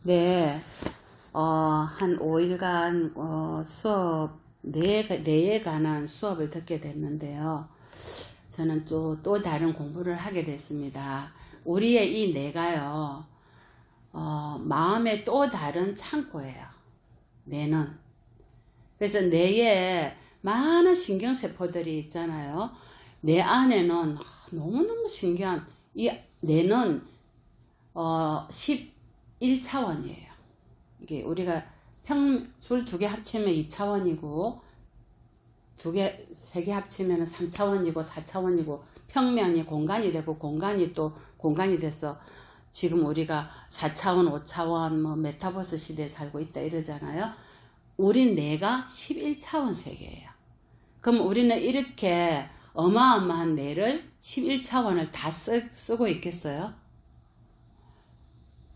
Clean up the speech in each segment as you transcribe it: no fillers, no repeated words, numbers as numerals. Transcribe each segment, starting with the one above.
네, 한 5일간 수업, 뇌에 관한 수업을 듣게 됐는데요. 저는 또 다른 공부를 하게 됐습니다. 우리의 이 뇌가요, 마음의 또 다른 창고예요. 뇌는. 그래서 뇌에 많은 신경세포들이 있잖아요. 뇌 안에는 너무너무 신기한, 이 뇌는 11차원이에요. 이게 우리가 줄 두 개 합치면 2차원이고, 세 개 합치면 3차원이고, 4차원이고, 평면이 공간이 되고, 공간이 또 공간이 돼서, 지금 우리가 4차원, 5차원, 메타버스 시대에 살고 있다 이러잖아요. 우린 뇌가 11차원 세계예요. 그럼 우리는 이렇게 어마어마한 뇌를 11차원을 다 쓰고 있겠어요?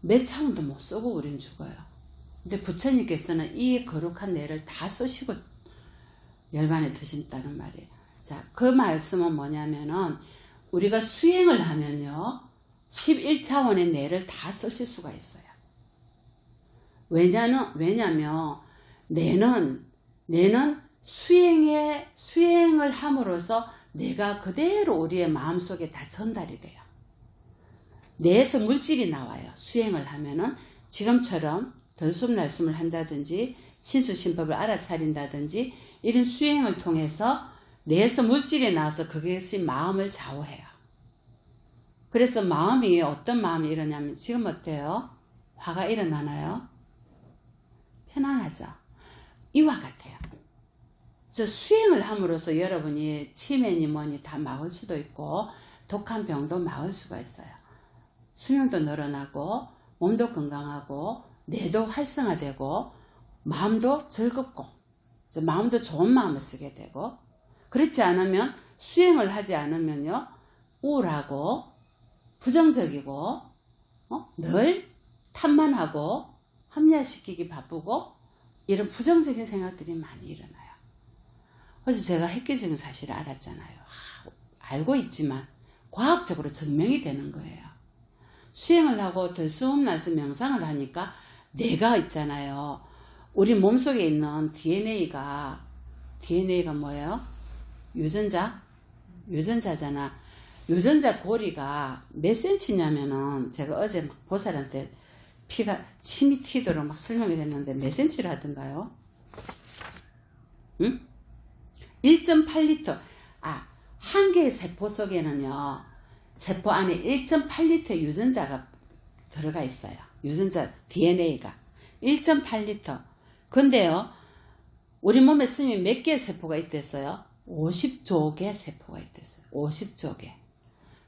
몇 차원도 못 쓰고 우린 죽어요. 근데 부처님께서는 이 거룩한 뇌를 다 쓰시고 열반에 드신다는 말이에요. 자, 그 말씀은 뭐냐면은 우리가 수행을 하면요 11차원의 뇌를 다 쓰실 수가 있어요. 왜냐면 뇌는 수행을 함으로써 뇌가 그대로 우리의 마음속에 다 전달이 돼요. 뇌에서 물질이 나와요. 수행을 하면은 지금처럼 들숨날숨을 한다든지 신수신법을 알아차린다든지 이런 수행을 통해서 뇌에서 물질이 나와서 그것이 마음을 좌우해요. 그래서 마음이 어떤 마음이 일어나면 지금 어때요? 화가 일어나나요? 편안하죠? 이와 같아요. 그래서 수행을 함으로써 여러분이 치매니 뭐니 다 막을 수도 있고 독한 병도 막을 수가 있어요. 수명도 늘어나고 몸도 건강하고 뇌도 활성화되고 마음도 즐겁고 마음도 좋은 마음을 쓰게 되고 그렇지 않으면 수행을 하지 않으면요 우울하고 부정적이고 늘 탓만하고 합리화시키기 바쁘고 이런 부정적인 생각들이 많이 일어나요. 그래서 제가 획기적인 사실을 알았잖아요. 알고 있지만 과학적으로 증명이 되는 거예요. 수행을 하고 들숨날숨 명상을 하니까 뇌가 있잖아요. 우리 몸속에 있는 DNA가 뭐예요? 유전자잖아. 유전자 고리가 몇 센치냐면은 제가 어제 보살한테 침이 튀도록 막 설명이 됐는데 몇 센치를 하던가요? 응? 1.8리터. 한 개의 세포 속에는요. 세포 안에 1.8리터 유전자가 들어가 있어요. 유전자 DNA가 1.8리터. 근데요. 우리 몸에 스님이 몇 개의 세포가 있댔어요? 50조 개 세포가 있댔어요. 50조 개.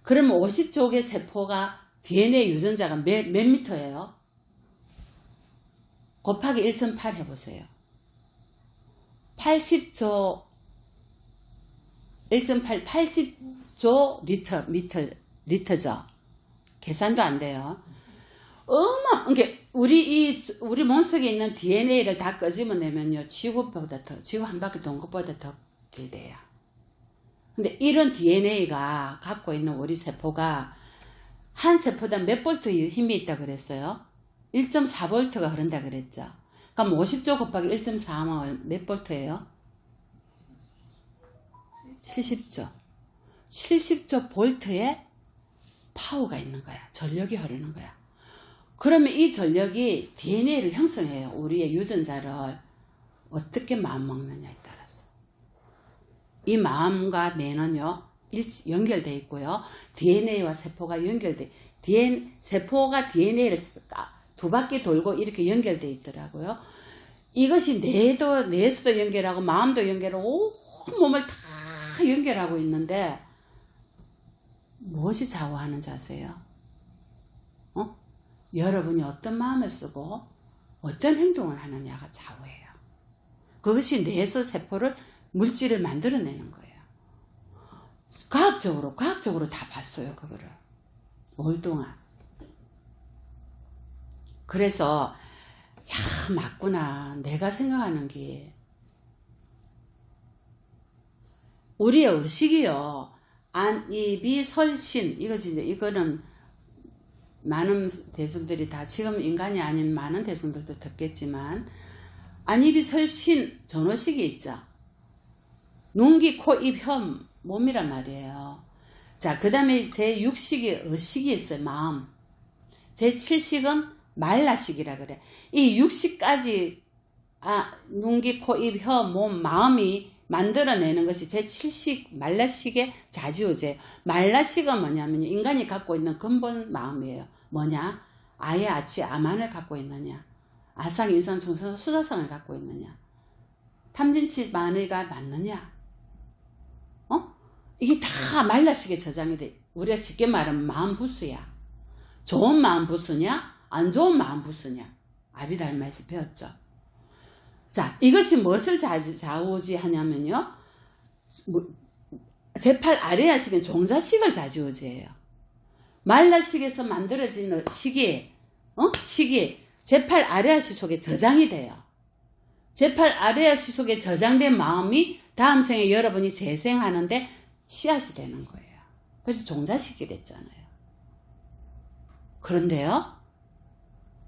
그러면 50조 개 세포가 DNA 유전자가 몇 미터예요? 곱하기 1.8 해보세요. 80조 1.8 80조 리터죠. 계산도 안 돼요. 그러니까 우리 몸속에 있는 DNA를 다 끄집어내면요. 지구 한 바퀴 돈 것보다 더 길대요. 근데 이런 DNA가 갖고 있는 우리 세포가 한 세포당 몇 볼트 힘이 있다 그랬어요? 1.4볼트가 흐른다 그랬죠. 그럼 50조 곱하기 1.4면 몇 볼트예요? 70조. 70조 볼트의 파워가 있는 거야. 전력이 흐르는 거야. 그러면 이 전력이 DNA를 형성해요. 우리의 유전자를 어떻게 마음먹느냐에 따라서. 이 마음과 뇌는요. 연결되어 있고요. DNA와 세포가 세포가 DNA를 두 바퀴 돌고 이렇게 연결되어 있더라고요. 이것이 뇌에서도 연결하고 마음도 연결하고 온 몸을 다 연결하고 있는데 무엇이 좌우하는지 아세요? 여러분이 어떤 마음을 쓰고 어떤 행동을 하느냐가 좌우해요. 그것이 뇌에서 물질을 만들어내는 거예요. 과학적으로 다 봤어요. 그거를 5일 동안. 그래서 맞구나. 내가 생각하는 게 우리의 의식이요. 안, 입이, 설신 이거는 많은 대중들이 다 지금 인간이 아닌 많은 대중들도 듣겠지만 안입이 설신 전호식이 있죠. 눈, 귀, 코, 입, 혀, 몸이란 말이에요. 자, 그 다음에 제6식이 의식이 있어요. 마음. 제7식은 말라식이라 그래. 이 6식까지 눈, 귀, 코, 입, 혀, 몸, 마음이 만들어내는 것이 제7식 말라식의 자지우지예요. 말라식은 뭐냐면요. 인간이 갖고 있는 근본 마음이에요. 뭐냐? 아예, 아치, 아만을 갖고 있느냐? 아상, 인상, 중상, 수사상을 갖고 있느냐? 탐진치, 만의가 맞느냐? 이게 다 말라식에 저장이 돼. 우리가 쉽게 말하면 마음 부수야. 좋은 마음 부수냐? 안 좋은 마음 부수냐? 아비달마에서 배웠죠. 자, 이것이 무엇을 좌우지하냐면요. 제8 아레아식은 종자식을 좌우지해요. 말라식에서 만들어지는 식이 제8 아레아식 속에 저장이 돼요. 제8 아레아식 속에 저장된 마음이 다음 생에 여러분이 재생하는데 씨앗이 되는 거예요. 그래서 종자식이 됐잖아요.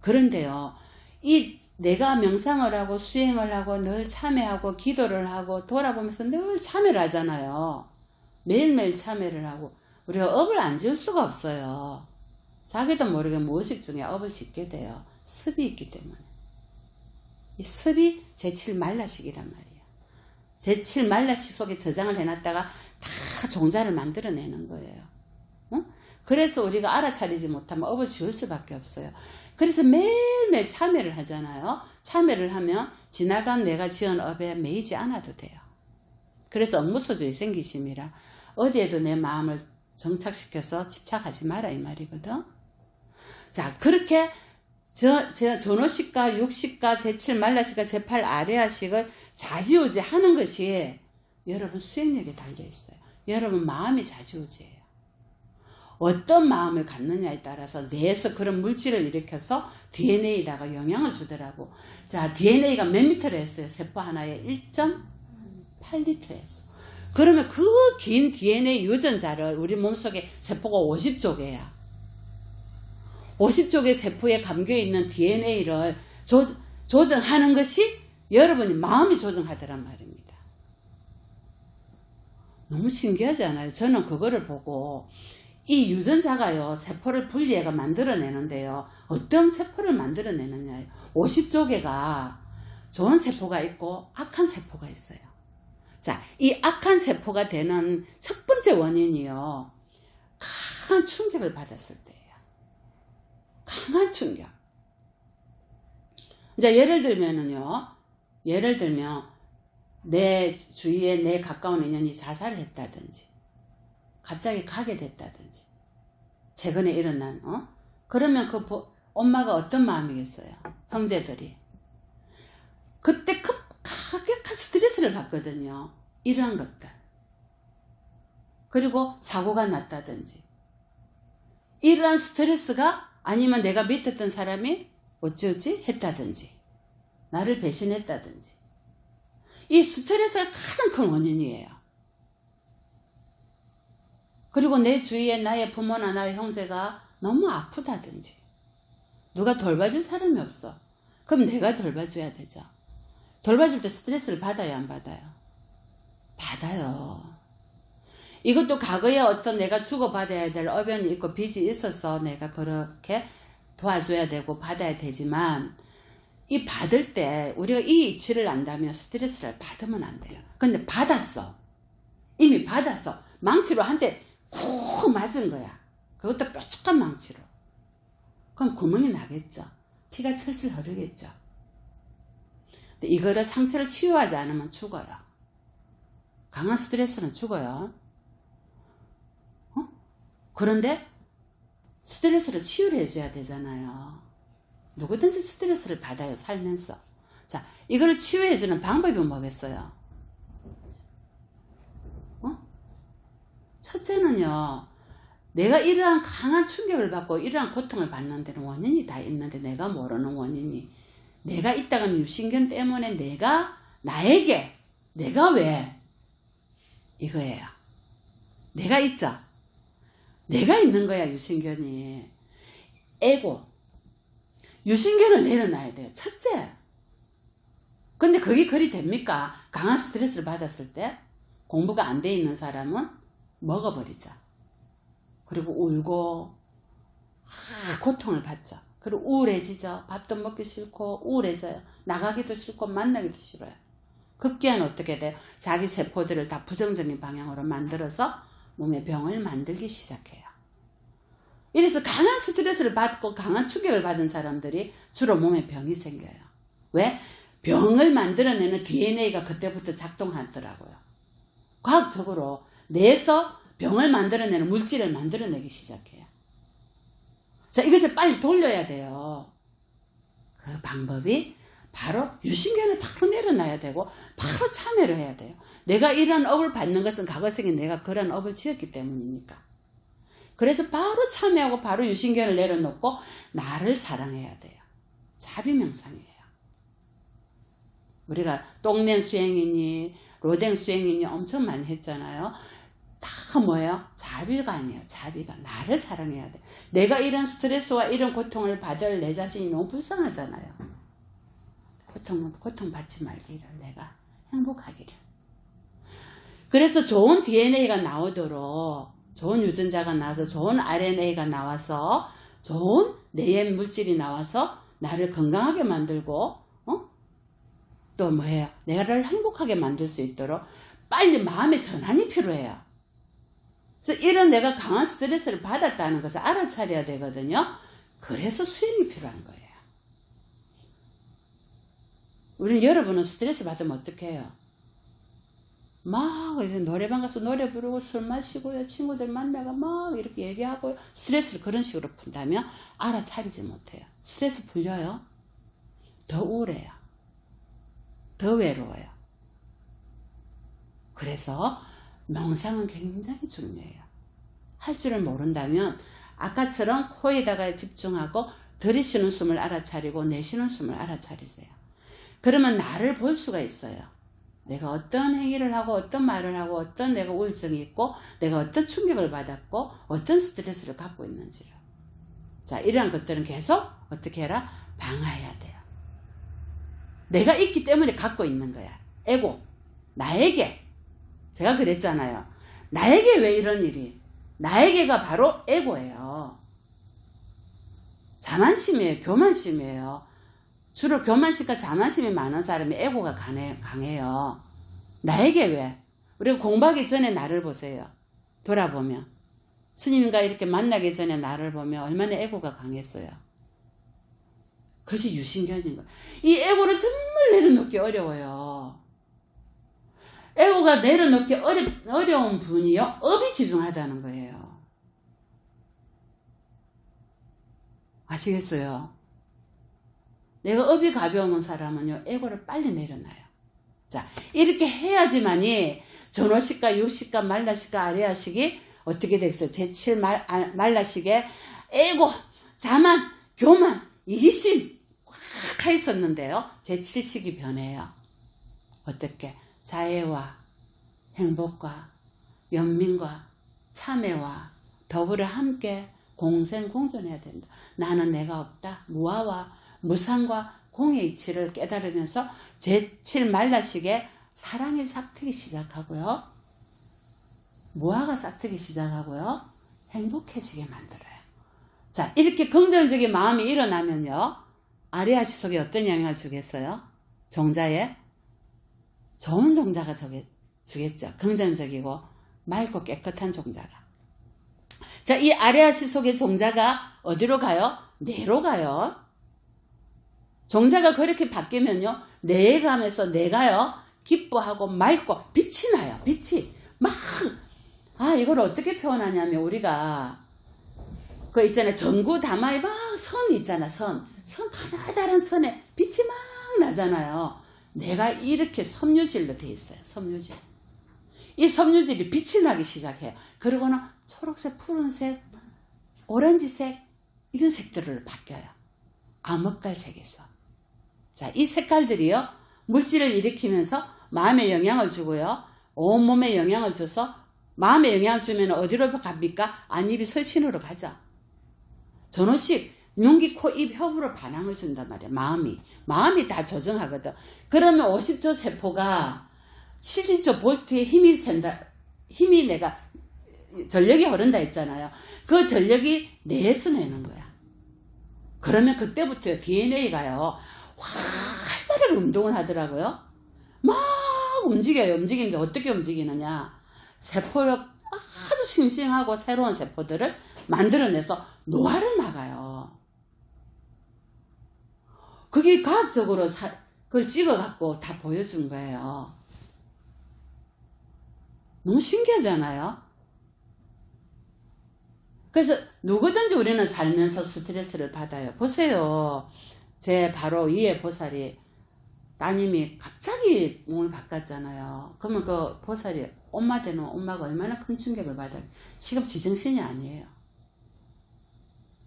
그런데요, 이 내가 명상을 하고 수행을 하고 늘 참회하고 기도를 하고 돌아보면서 늘 참회를 하잖아요. 매일매일 참회를 하고 우리가 업을 안 지을 수가 없어요. 자기도 모르게 무의식 중에 업을 짓게 돼요. 습이 있기 때문에. 이 습이 제7 말라식이란 말이에요. 제7 말라식 속에 저장을 해놨다가 다 종자를 만들어내는 거예요. 그래서 우리가 알아차리지 못하면 업을 지을 수밖에 없어요. 그래서 매일매일 참회를 하잖아요. 참회를 하면 지나간 내가 지은 업에 매이지 않아도 돼요. 그래서 업무소주의 생기심이라 어디에도 내 마음을 정착시켜서 집착하지 마라 이 말이거든. 자, 그렇게 전호식과 육식과 제7 말라식과 제8 아레아식을 좌지우지 하는 것이 여러분 수행력에 달려있어요. 여러분 마음이 좌지우지예요. 어떤 마음을 갖느냐에 따라서 뇌에서 그런 물질을 일으켜서 DNA에다가 영향을 주더라고. 자, DNA가 몇 리터를 했어요? 세포 하나에 1.8리터 했어. 그러면 그 긴 DNA 유전자를 우리 몸속에 세포가 50쪽이야. 50쪽의 세포에 감겨있는 DNA를 조정하는 것이 여러분이 마음이 조정하더란 말입니다. 너무 신기하지 않아요? 저는 그거를 보고 이 유전자가요, 세포를 분리해가 만들어내는데요. 어떤 세포를 만들어내느냐요. 50쪽에가 좋은 세포가 있고 악한 세포가 있어요. 자, 이 악한 세포가 되는 첫 번째 원인이요. 강한 충격을 받았을 때예요. 강한 충격. 이제 예를 들면 내 주위에 내 가까운 인연이 자살을 했다든지 갑자기 가게 됐다든지 최근에 일어난 그러면 그 엄마가 어떤 마음이겠어요? 형제들이 그때 강력한 스트레스를 받거든요. 이러한 것들 그리고 사고가 났다든지 이러한 스트레스가 아니면 내가 믿었던 사람이 어찌어찌 했다든지 나를 배신했다든지 이 스트레스가 가장 큰 원인이에요. 그리고 내 주위에 나의 부모나 나의 형제가 너무 아프다든지 누가 돌봐줄 사람이 없어. 그럼 내가 돌봐줘야 되죠. 돌봐줄 때 스트레스를 받아요, 안 받아요? 받아요. 이것도 과거에 어떤 내가 주고받아야 될 어변이 있고 빚이 있어서 내가 그렇게 도와줘야 되고 받아야 되지만 이 받을 때 우리가 이 이치를 안다면 스트레스를 받으면 안 돼요. 근데 받았어. 이미 받았어. 망치로 한 대 쿡 맞은 거야. 그것도 뾰족한 망치로. 그럼 구멍이 나겠죠. 피가 철철 흐르겠죠. 근데 이거를 상처를 치유하지 않으면 죽어요. 강한 스트레스는 죽어요. 그런데 스트레스를 치유를 해줘야 되잖아요. 누구든지 스트레스를 받아요, 살면서. 자, 이거를 치유해주는 방법이 뭐겠어요? 첫째는요, 내가 이러한 강한 충격을 받고 이러한 고통을 받는 데는 원인이 다 있는데 내가 모르는 원인이 내가 있다가는 유신견 때문에 내가 왜 이거예요. 내가 있죠. 내가 있는 거야, 유신견이. 에고, 유신경을 내려놔야 돼요. 첫째. 근데 그게 그리 됩니까? 강한 스트레스를 받았을 때 공부가 안 돼 있는 사람은 먹어버리죠. 그리고 울고 고통을 받죠. 그리고 우울해지죠. 밥도 먹기 싫고 우울해져요. 나가기도 싫고 만나기도 싫어요. 급기야는 어떻게 돼요? 자기 세포들을 다 부정적인 방향으로 만들어서 몸에 병을 만들기 시작해요. 이래서 강한 스트레스를 받고 강한 충격을 받은 사람들이 주로 몸에 병이 생겨요. 왜? 병을 만들어내는 DNA가 그때부터 작동하더라고요. 과학적으로 뇌에서 병을 만들어내는 물질을 만들어내기 시작해요. 자, 이것을 빨리 돌려야 돼요. 그 방법이 바로 유신경을 바로 내려놔야 되고 바로 참여를 해야 돼요. 내가 이런 업을 받는 것은 과거생에 내가 그런 업을 지었기 때문이니까. 그래서 바로 참여하고 바로 유신경을 내려놓고 나를 사랑해야 돼요. 자비명상이에요. 우리가 똥낸 수행이니 로댕 수행이니 엄청 많이 했잖아요. 다 뭐예요? 자비가 아니에요. 자비가 나를 사랑해야 돼. 내가 이런 스트레스와 이런 고통을 받을 내 자신이 너무 불쌍하잖아요. 고통받지 말기를, 내가 행복하기를. 그래서 좋은 DNA가 나오도록, 좋은 유전자가 나와서 좋은 RNA가 나와서 좋은 뇌의 물질이 나와서 나를 건강하게 만들고 또 뭐예요? 내가를 행복하게 만들 수 있도록 빨리 마음의 전환이 필요해요. 그래서 이런 내가 강한 스트레스를 받았다는 것을 알아차려야 되거든요. 그래서 수행이 필요한 거예요. 우리는 여러분은 스트레스 받으면 어떻게 해요? 막 노래방 가서 노래 부르고 술 마시고요. 친구들 만나가 막 이렇게 얘기하고 스트레스를 그런 식으로 푼다면 알아차리지 못해요. 스트레스 풀려요? 더 우울해요. 더 외로워요. 그래서 명상은 굉장히 중요해요. 할 줄을 모른다면 아까처럼 코에다가 집중하고 들이쉬는 숨을 알아차리고 내쉬는 숨을 알아차리세요. 그러면 나를 볼 수가 있어요. 내가 어떤 행위를 하고 어떤 말을 하고 어떤 내가 우울증이 있고 내가 어떤 충격을 받았고 어떤 스트레스를 갖고 있는지를. 자, 이러한 것들은 계속 어떻게 해라? 방어해야 돼요. 내가 있기 때문에 갖고 있는 거야. 에고. 나에게. 제가 그랬잖아요. 나에게 왜 이런 일이? 나에게가 바로 에고예요. 자만심이에요. 교만심이에요. 주로 교만심과 자만심이 많은 사람이 에고가 강해요. 나에게 왜? 우리가 공부하기 전에 나를 보세요. 돌아보면. 스님과 이렇게 만나기 전에 나를 보면 얼마나 에고가 강했어요. 그것이 유신경인 거예요. 이 에고를 정말 내려놓기 어려워요. 에고가 내려놓기 어려운 분이요. 업이 지중하다는 거예요. 아시겠어요? 내가 업이 가벼운 사람은요. 에고를 빨리 내려놔요. 자, 이렇게 해야지만이 전호식과 육식과 말라식과 아레아식이 어떻게 되겠어요? 제7 말라식에 에고, 자만, 교만, 이기심 확 가 있었는데요. 제7식이 변해요. 어떻게? 자애와 행복과 연민과 참회와 더불어 함께 공생공존해야 된다. 나는 내가 없다. 무아와 무상과 공의 이치를 깨달으면서 제7 말라식에 사랑이 싹트기 시작하고요. 무아가 싹트기 시작하고요. 행복해지게 만들어요. 자, 이렇게 긍정적인 마음이 일어나면요. 아리아시 속에 어떤 영향을 주겠어요? 종자에 좋은 종자가 주겠죠. 긍정적이고 맑고 깨끗한 종자가. 자, 이 아레아시 속의 종자가 어디로 가요? 뇌로 가요. 종자가 그렇게 바뀌면요. 뇌에 가면서 뇌가요. 기뻐하고 맑고 빛이 나요. 빛이 막. 이걸 어떻게 표현하냐면 우리가 그 있잖아요. 전구 다마에 막 선 있잖아. 선 가나다란 선에 빛이 막 나잖아요. 내가 이렇게 섬유질로 돼 있어요. 섬유질. 이 섬유질이 빛이 나기 시작해요. 그러고는 초록색, 푸른색, 오렌지색 이런 색들로 바뀌어요. 암흑갈색에서. 자, 이 색깔들이요. 물질을 일으키면서 마음에 영향을 주고요. 온몸에 영향을 줘서 마음에 영향을 주면 어디로 갑니까? 안입이 설신으로 가죠. 전호식 눈, 귀, 코, 입, 혀부로 반항을 준단 말이야. 마음이 다 조정하거든. 그러면 50조 세포가 70조 볼트의 힘이 센다. 힘이 내가 전력이 흐른다 했잖아요. 그 전력이 뇌에서 내는 거야. 그러면 그때부터 DNA가요 활발하게 운동을 하더라고요. 막 움직여요. 움직이는데 어떻게 움직이느냐, 세포를 아주 싱싱하고 새로운 세포들을 만들어내서 노화를 막아요. 그게 과학적으로 그걸 찍어갖고 다 보여준 거예요. 너무 신기하잖아요. 그래서 누구든지 우리는 살면서 스트레스를 받아요. 보세요. 제 바로 위에 보살이 따님이 갑자기 몸을 바꿨잖아요. 그러면 그 보살이 엄마 되는 엄마가 얼마나 큰 충격을 받아요. 지금 지정신이 아니에요.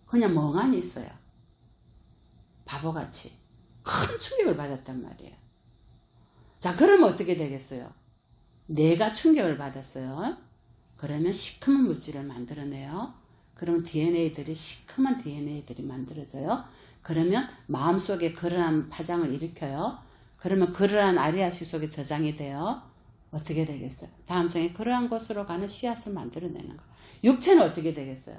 그냥 멍하니 있어요. 바보같이. 큰 충격을 받았단 말이에요. 자, 그러면 어떻게 되겠어요? 내가 충격을 받았어요. 그러면 시커먼 물질을 만들어내요. 그러면 시커먼 DNA들이 만들어져요. 그러면 마음속에 그러한 파장을 일으켜요. 그러면 그러한 아리아식 속에 저장이 돼요. 어떻게 되겠어요? 다음 생에 그러한 곳으로 가는 씨앗을 만들어내는 거예요. 육체는 어떻게 되겠어요?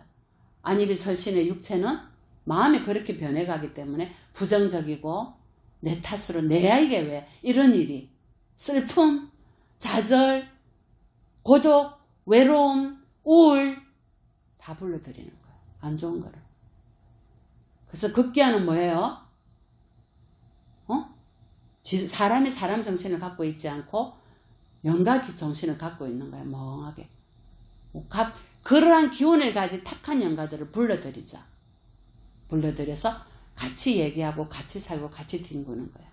안입이 설신의 육체는 마음이 그렇게 변해가기 때문에 부정적이고 내 탓으로 내에게 왜 이런 일이, 슬픔, 좌절, 고독, 외로움, 우울 다 불러들이는 거예요. 안 좋은 거를. 그래서 극기야는 뭐예요? 사람이 사람 정신을 갖고 있지 않고 영가 정신을 갖고 있는 거예요. 멍하게. 그러한 기운을 가진 착한 영가들을 불러들이자. 불러들여서 같이 얘기하고 같이 살고 같이 뒹구는 거예요.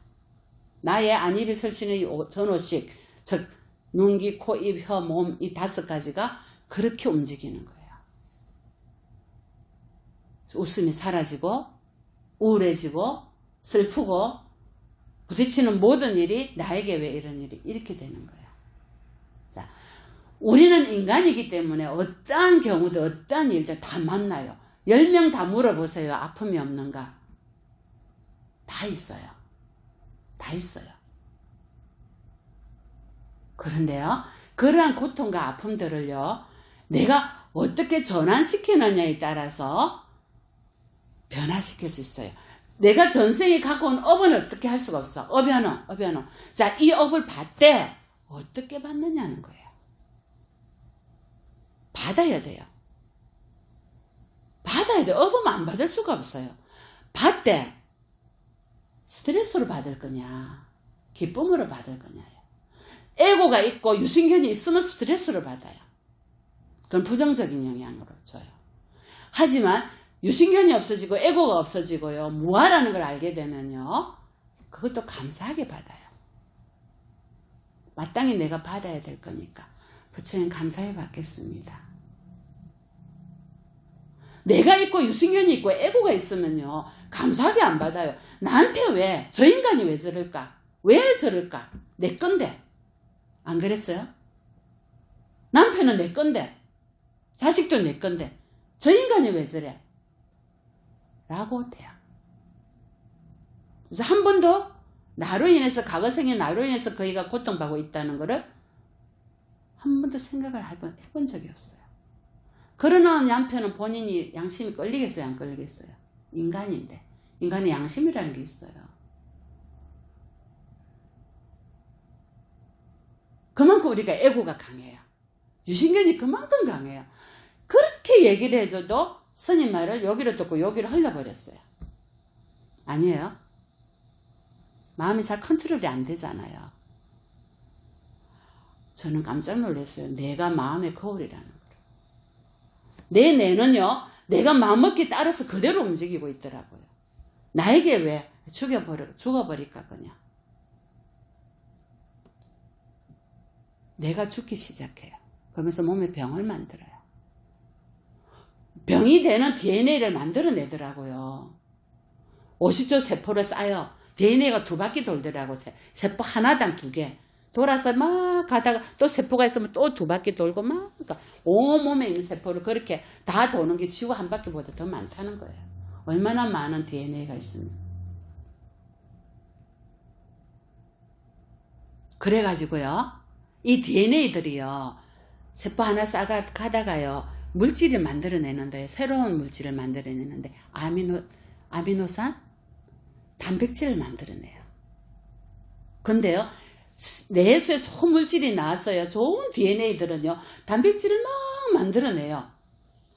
나의 안입이 설신의 전오식, 즉 눈, 귀, 코, 입, 혀, 몸 이 5가지가 그렇게 움직이는 거예요. 웃음이 사라지고 우울해지고 슬프고 부딪히는 모든 일이 나에게 왜 이런 일이 이렇게 되는 거예요. 자, 우리는 인간이기 때문에 어떠한 경우도 어떠한 일도 다 만나요. 10명 다 물어보세요. 아픔이 없는가? 다 있어요. 다 있어요. 그런데요, 그러한 고통과 아픔들을요, 내가 어떻게 전환시키느냐에 따라서 변화시킬 수 있어요. 내가 전생에 갖고 온 업은 어떻게 할 수가 없어. 업연어. 자, 이 업을 받되 어떻게 받느냐는 거예요. 받아야 돼요. 받아야 돼요. 업은 안 받을 수가 없어요. 받되 스트레스로 받을 거냐, 기쁨으로 받을 거냐요. 에고가 있고 유신견이 있으면 스트레스를 받아요. 그건 부정적인 영향으로 줘요. 하지만 유신견이 없어지고 에고가 없어지고요, 무아라는 걸 알게 되면요, 그것도 감사하게 받아요. 마땅히 내가 받아야 될 거니까 부처님 감사히 받겠습니다. 내가 있고 유신견이 있고 에고가 있으면요, 감사하게 안 받아요. 나한테 왜, 저 인간이 왜 저럴까? 왜 저럴까? 내 건데. 안 그랬어요? 남편은 내 건데, 자식도 내 건데, 저 인간이 왜 저래? 라고 돼요. 그래서 한 번도 나로 인해서, 과거생에 나로 인해서 그이가 고통받고 있다는 거를 한 번도 생각을 해본 적이 없어요. 그러나 남편은 본인이 양심이 끌리겠어요? 안 끌리겠어요? 인간인데. 인간의 양심이라는 게 있어요. 그만큼 우리가 에고가 강해요. 유신견이 그만큼 강해요. 그렇게 얘기를 해줘도 스님 말을 여기로 듣고 여기로 흘려버렸어요. 아니에요? 마음이 잘 컨트롤이 안 되잖아요. 저는 깜짝 놀랐어요. 내가 마음의 거울이라는 걸. 내 뇌는요, 내가 마음먹기에 따라서 그대로 움직이고 있더라고요. 나에게 왜 죽어버릴까 그냥. 내가 죽기 시작해요. 그러면서 몸에 병을 만들어요. 병이 되는 DNA를 만들어내더라고요. 50조 세포를 쌓여 DNA가 2바퀴 돌더라고요. 세포 하나당 2개. 돌아서 막 가다가 또 세포가 있으면 또 2바퀴 돌고 그러니까 온몸에 있는 세포를 그렇게 다 도는 게 지구 한 바퀴보다 더 많다는 거예요. 얼마나 많은 DNA가 있습니까? 그래가지고요, 이 DNA들이요, 세포 하나 가다가요, 물질을 만들어내는데, 새로운 물질을 만들어내는데, 아미노산, 단백질을 만들어내요. 근데요, 내수에 좋은 물질이 나왔어요. 좋은 DNA들은요, 단백질을 막 만들어내요.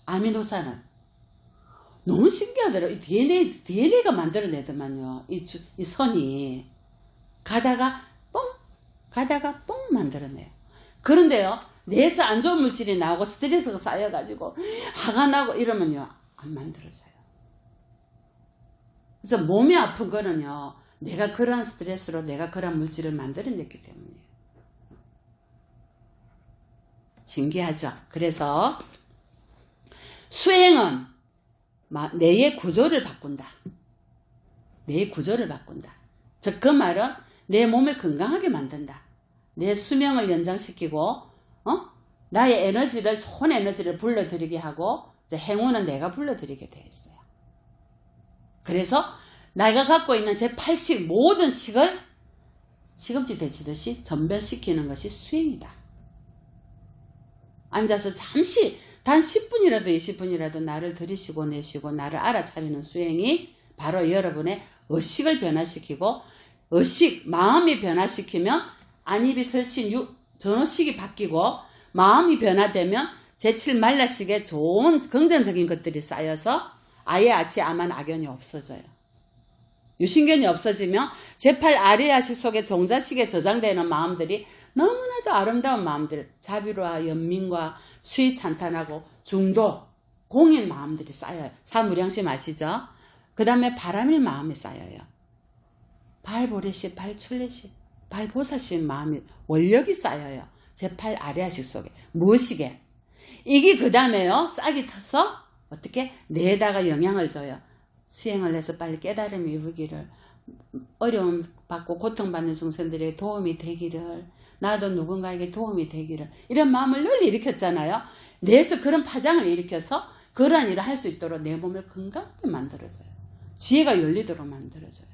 아미노산은. 너무 신기하더라고요. DNA가 만들어내더만요. 이 선이. 가다가 뻥 만들어내요. 그런데요, 뇌에서 안 좋은 물질이 나오고 스트레스가 쌓여가지고 화가 나고 이러면요, 안 만들어져요. 그래서 몸이 아픈 거는요, 내가 그러한 스트레스로 내가 그러한 물질을 만들어냈기 때문이에요. 신기하죠? 그래서 수행은 뇌의 구조를 바꾼다. 뇌의 구조를 바꾼다. 즉, 그 말은 내 몸을 건강하게 만든다. 내 수명을 연장시키고, 나의 에너지를, 좋은 에너지를 불러들이게 하고, 이제 행운은 내가 불러들이게 되어 있어요. 그래서 내가 갖고 있는 제8식, 모든 식을 시금치 데치듯이 전변시키는 것이 수행이다. 앉아서 잠시, 단 10분이라도 20분이라도 나를 들이쉬고 내쉬고 나를 알아차리는 수행이 바로 여러분의 의식을 변화시키고, 마음이 변화시키면 안입이 설신 전호식이 바뀌고, 마음이 변화되면 제7 말라식에 좋은 긍정적인 것들이 쌓여서 아예 아만 악연이 없어져요. 유신견이 없어지면 제8 아리아식 속에 종자식에 저장되는 마음들이 너무나도 아름다운 마음들, 자비로와 연민과 수위 찬탄하고 중도, 공인 마음들이 쌓여요. 사무량심 아시죠? 그 다음에 바람일 마음이 쌓여요. 발보레식, 발출레식, 발보사식 마음이, 원력이 쌓여요. 제8 아리아식 속에. 무의식에. 이게 그 다음에요, 싹이 터서 어떻게? 뇌에다가 영향을 줘요. 수행을 해서 빨리 깨달음이 이루기를, 어려움 받고 고통받는 중생들에게 도움이 되기를, 나도 누군가에게 도움이 되기를, 이런 마음을 늘 일으켰잖아요. 뇌에서 그런 파장을 일으켜서 그러한 일을 할 수 있도록 내 몸을 건강하게 만들어줘요. 지혜가 열리도록 만들어줘요.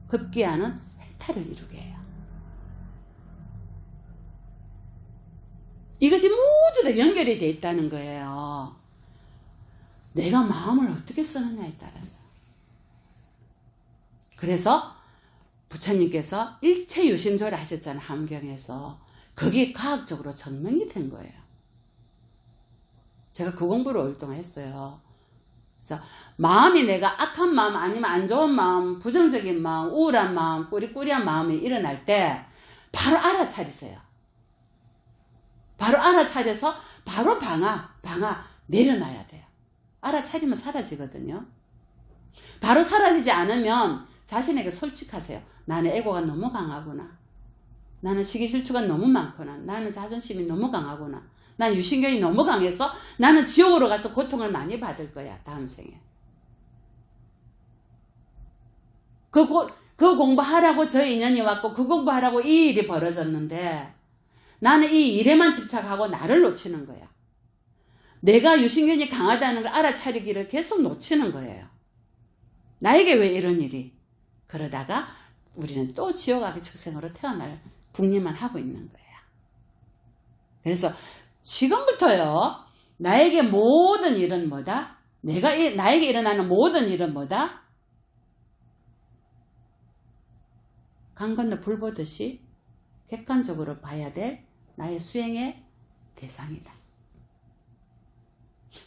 급기야는 해탈을 이루게 해요. 이것이 모두 다 연결이 되어 있다는 거예요. 내가 마음을 어떻게 쓰느냐에 따라서. 그래서 부처님께서 일체 유심조를 하셨잖아요. 함경에서. 그게 과학적으로 증명이 된 거예요. 제가 그 공부를 오랫동안 했어요. 그래서 마음이 내가 악한 마음 아니면 안 좋은 마음, 부정적인 마음, 우울한 마음, 꾸리꾸리한 마음이 일어날 때 바로 알아차리세요. 바로 알아차려서 바로 방아 내려놔야 돼요. 알아차리면 사라지거든요. 바로 사라지지 않으면 자신에게 솔직하세요. 나는 에고가 너무 강하구나. 나는 시기질투가 너무 많구나. 나는 자존심이 너무 강하구나. 난 유신경이 너무 강해서 나는 지옥으로 가서 고통을 많이 받을 거야. 다음 생에. 그 공부하라고 저 인연이 왔고 그 공부하라고 이 일이 벌어졌는데 나는 이 일에만 집착하고 나를 놓치는 거야. 내가 유신경이 강하다는 걸 알아차리기를 계속 놓치는 거예요. 나에게 왜 이런 일이? 그러다가 우리는 또 지옥악의 축생으로 태어날 궁리만 하고 있는 거예요. 그래서 지금부터요, 나에게 모든 일은 뭐다? 나에게 일어나는 모든 일은 뭐다? 강 건너 불 보듯이 객관적으로 봐야 될 나의 수행의 대상이다.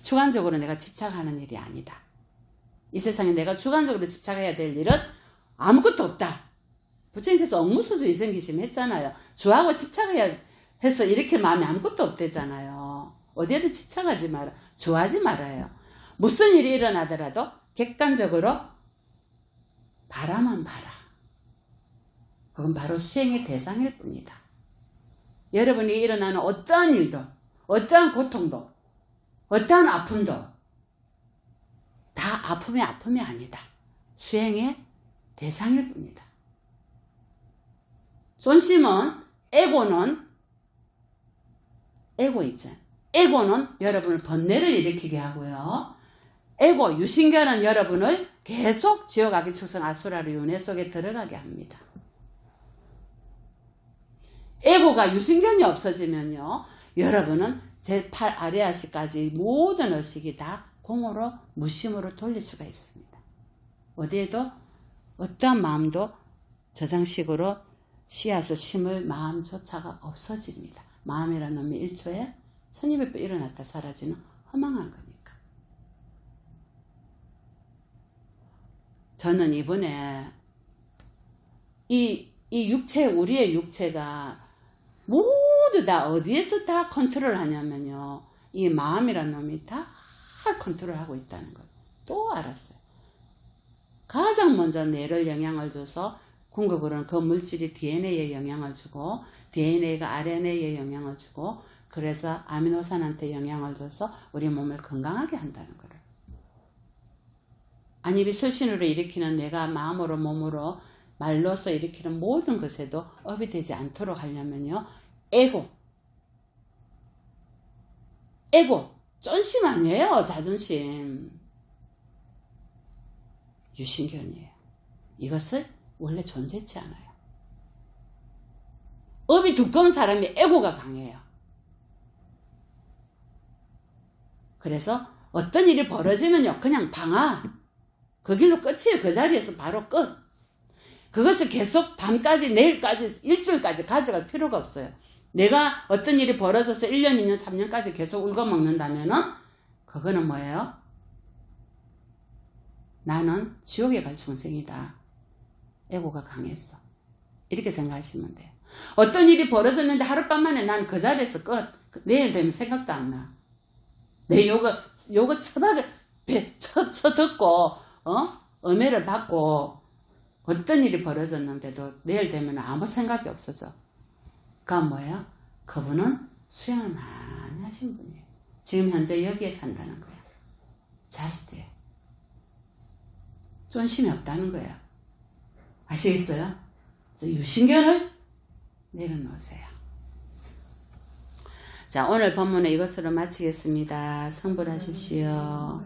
주관적으로 내가 집착하는 일이 아니다. 이 세상에 내가 주관적으로 집착해야 될 일은 아무것도 없다. 부처님께서 억무소주 이생기심 했잖아요. 주하고 집착해야 해서 일으킬 마음이 아무것도 없대잖아요. 어디에도 집착하지 마라. 주하지 말아요. 무슨 일이 일어나더라도 객관적으로 바라만 봐라. 그건 바로 수행의 대상일 뿐이다. 여러분이 일어나는 어떠한 일도, 어떠한 고통도, 어떠한 아픔도 다 아픔이 아니다. 수행의 대상일 뿐이다. 존심은 에고 있죠. 에고는 여러분을 번뇌를 일으키게 하고요. 에고, 유신견은 여러분을 계속 지옥, 악의 축성, 아수라의 윤회 속에 들어가게 합니다. 에고가 유신견이 없어지면요, 여러분은 제8 아레아시까지 모든 의식이 다 공으로 무심으로 돌릴 수가 있습니다. 어디에도 어떠한 마음도 저장식으로 씨앗을 심을 마음조차가 없어집니다. 마음이라는 놈이 1초에 1200배 일어났다 사라지는 허망한 거니까. 저는 이번에 이 육체, 우리의 육체가 모두 다 어디에서 다 컨트롤 하냐면요, 이 마음이라는 놈이 다 컨트롤하고 있다는 걸 또 알았어요. 가장 먼저 뇌를 영향을 줘서 궁극으로는 그 물질이 DNA에 영향을 주고, DNA가 RNA에 영향을 주고, 그래서 아미노산한테 영향을 줘서 우리 몸을 건강하게 한다는 거를. 안입이 설신으로 일으키는 뇌가 마음으로 몸으로 말로서 일으키는 모든 것에도 업이 되지 않도록 하려면요, 에고, 쫀심 아니에요. 자존심. 유신견이에요. 이것을 원래 존재치 않아요. 업이 두꺼운 사람이 에고가 강해요. 그래서 어떤 일이 벌어지면요, 그냥 방아, 그 길로 끝이에요. 그 자리에서 바로 끝. 그것을 계속 밤까지, 내일까지, 일주일까지 가져갈 필요가 없어요. 내가 어떤 일이 벌어져서 1년, 2년, 3년까지 계속 울거먹는다면은 그거는 뭐예요? 나는 지옥에 갈 중생이다. 에고가 강했어. 이렇게 생각하시면 돼요. 어떤 일이 벌어졌는데 하룻밤 만에 난 그 자리에서 끝. 내일 되면 생각도 안 나. 내 요거 쳐듣고, 음해를 받고, 어떤 일이 벌어졌는데도 내일 되면 아무 생각이 없어져. 그건 뭐예요? 그분은 수행을 많이 하신 분이에요. 지금 현재 여기에 산다는 거예요. 자스트. 쫀심이 없다는 거예요. 아시겠어요? 유신견을 내려놓으세요. 자, 오늘 본문은 이것으로 마치겠습니다. 성불하십시오.